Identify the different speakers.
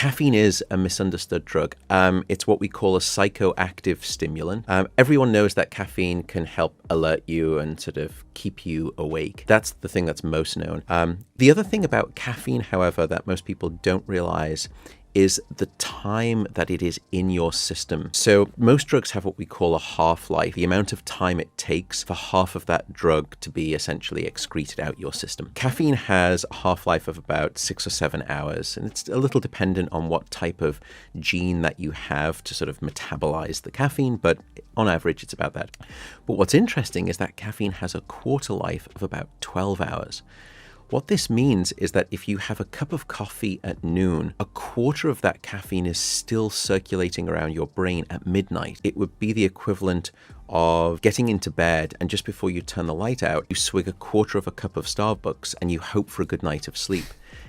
Speaker 1: Caffeine is a misunderstood drug. It's what we call a psychoactive stimulant. Everyone knows that caffeine can help alert you and sort of keep you awake. That's the thing that's most known. The other thing about caffeine, however, that most people don't realize is the time that it is in your system. So most drugs have what we call a half-life, the amount of time it takes for half of that drug to be essentially excreted out your system. Caffeine has a half-life of about 6 or 7 hours, and it's a little dependent on what type of gene that you have to sort of metabolize the caffeine, but on average it's about that. But what's interesting is that caffeine has a quarter life of about 12 hours. What this means is that if you have a cup of coffee at noon, a quarter of that caffeine is still circulating around your brain at midnight. It would be the equivalent of getting into bed and just before you turn the light out, you swig a quarter of a cup of Starbucks and you hope for a good night of sleep.